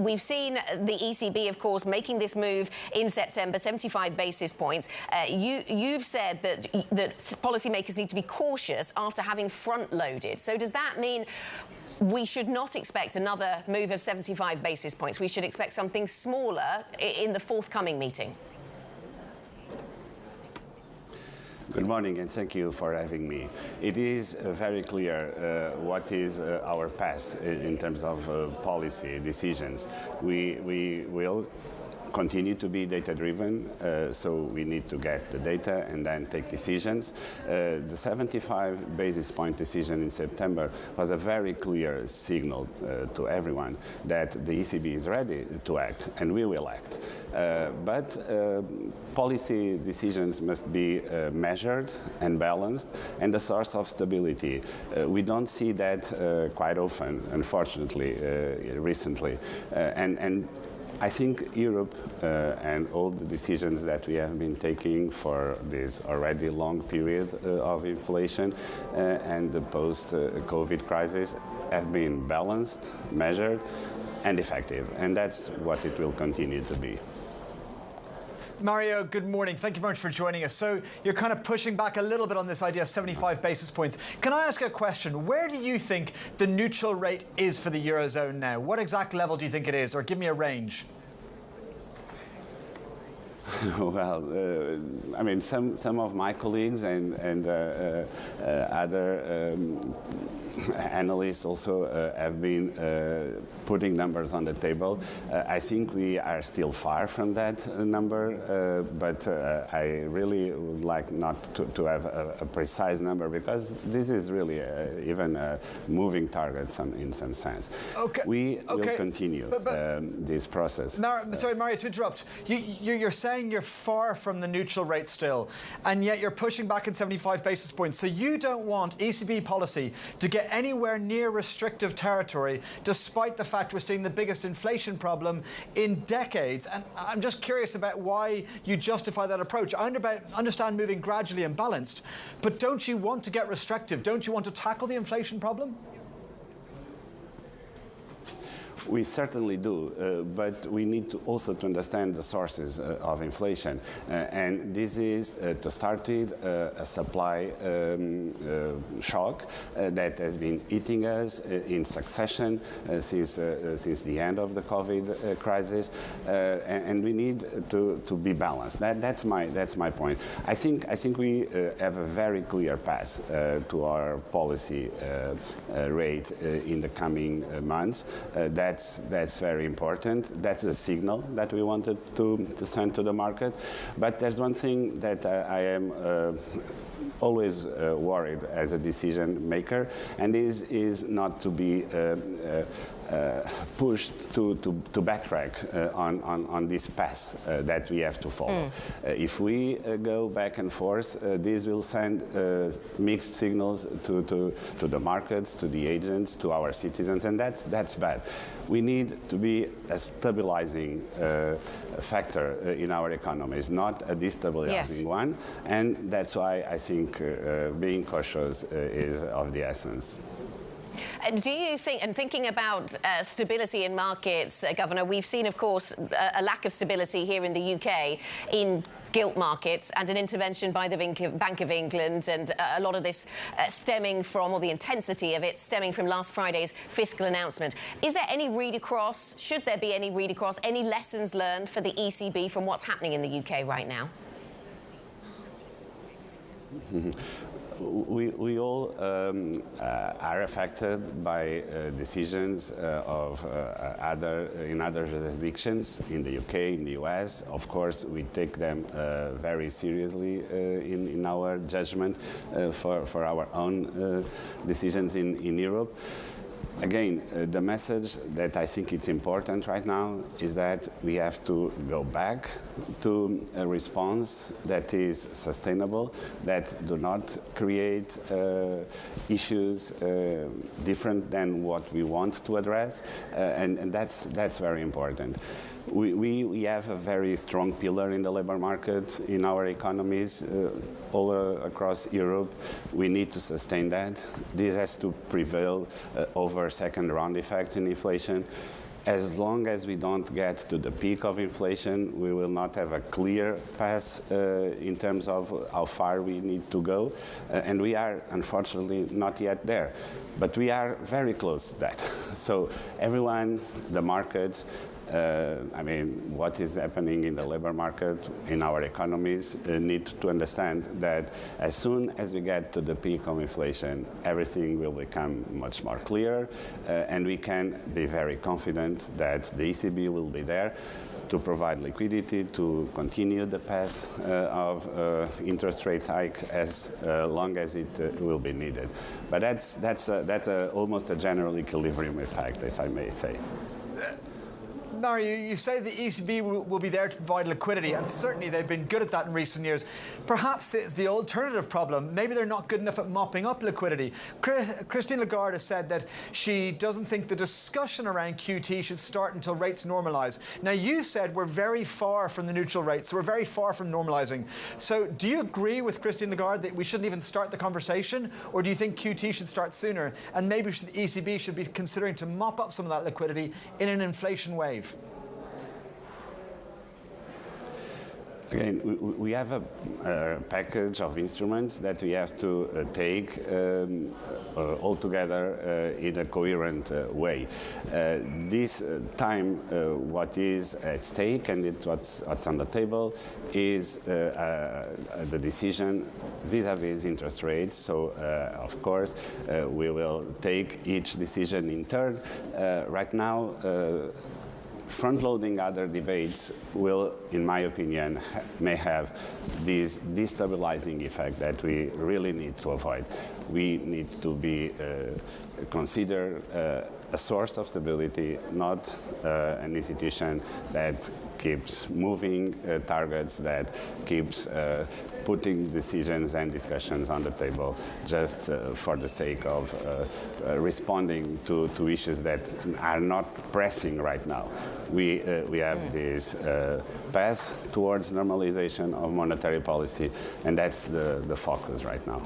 We've seen the ECB, of course, making this move in September, 75 basis points. You've said that policymakers need to be cautious after having front-loaded. So does that mean we should not expect another move of 75 basis points? We should expect something smaller in the forthcoming meeting? Good morning, and thank you for having me. It is very clear what is our path in terms of policy decisions. We will continue to be data-driven, so we need to get the data and then take decisions. The 75 basis point decision in September was a very clear signal to everyone that the ECB is ready to act, and we will act. But policy decisions must be measured and balanced and a source of stability. We don't see that quite often, unfortunately, recently. And I think Europe and all the decisions that we have been taking for this already long period of inflation and the post-COVID crisis have been balanced, measured, and effective. And that's what it will continue to be. Mario, good morning. Thank you very much for joining us. So you're kind of pushing back a little bit on this idea of 75 basis points. Can I ask a question? Where do you think the neutral rate is for the Eurozone now? What exact level do you think it is? Or give me a range. Well, I mean, some of my colleagues and other analysts also have been putting numbers on the table. I think we are still far from that number, but I really would like not to have a precise number, because this is really even a moving target in some sense. Okay. We will continue this process. Sorry, Mario, to interrupt. You're saying you're far from the neutral rate still, and yet you're pushing back in 75 basis points. So you don't want ECB policy to get anywhere near restrictive territory, despite the fact we're seeing the biggest inflation problem in decades. And I'm just curious about why you justify that approach. I understand moving gradually and balanced, but don't you want to get restrictive? Don't you want to tackle the inflation problem? We certainly do, but we need to also to understand the sources of inflation. And this is, to start with, a supply shock that has been hitting us in succession since the end of the COVID crisis, and we need to be balanced. That's my point. I think we have a very clear path to our policy rate in the coming months. That's very important. That's a signal that we wanted to send to the market. But there's one thing that I am always worried as a decision maker, and is not to be pushed to backtrack on this path that we have to follow. If we go back and forth, this will send mixed signals to the markets, to the agents, to our citizens, and that's bad. We need to be a stabilizing factor in our economies, not a destabilizing one, and that's why I think being cautious is of the essence. Do you think, and thinking about stability in markets, Governor, we've seen, of course, a lack of stability here in the UK in gilt markets, and an intervention by the Bank of England, and a lot of this stemming from, or the intensity of it stemming from last Friday's fiscal announcement. Is there any read across, should there be any read across, any lessons learned for the ECB from what's happening in the UK right now? We all are affected by decisions of in other jurisdictions, in the UK, in the US. Of course, we take them very seriously in our judgment for our own decisions in Europe. Again, the message that I think it's important right now is that we have to go back to a response that is sustainable, that do not create issues different than what we want to address, and that's very important. We have a very strong pillar in the labor market in our economies all across Europe. We need to sustain that. This has to prevail over second round effects in inflation. As long as we don't get to the peak of inflation, we will not have a clear path in terms of how far we need to go. And we are, unfortunately, not yet there. But we are very close to that. So everyone, the markets, what is happening in the labor market, in our economies, need to understand that as soon as we get to the peak of inflation, everything will become much more clear, and we can be very confident that the ECB will be there to provide liquidity, to continue the path of interest rate hike as long as it will be needed. But that's almost a general equilibrium effect, if I may say. Mario, you say the ECB will be there to provide liquidity, and certainly they've been good at that in recent years. Perhaps the alternative problem, maybe they're not good enough at mopping up liquidity. Christine Lagarde has said that she doesn't think the discussion around QT should start until rates normalise. Now, you said we're very far from the neutral rate, so we're very far from normalising. So do you agree with Christine Lagarde that we shouldn't even start the conversation, or do you think QT should start sooner, and maybe the ECB should be considering to mop up some of that liquidity in an inflation wave? Again, we have a package of instruments that we have to take all together in a coherent way. This time, what is at stake and what's on the table is the decision vis-à-vis interest rates. So, of course, we will take each decision in turn. Right now, front-loading other debates will, in my opinion, may have this destabilizing effect that we really need to avoid. We need to be consider a source of stability, not an institution that keeps moving targets, that keeps putting decisions and discussions on the table just for the sake of responding to issues that are not pressing right now. We have this path towards normalization of monetary policy, and that's the focus right now.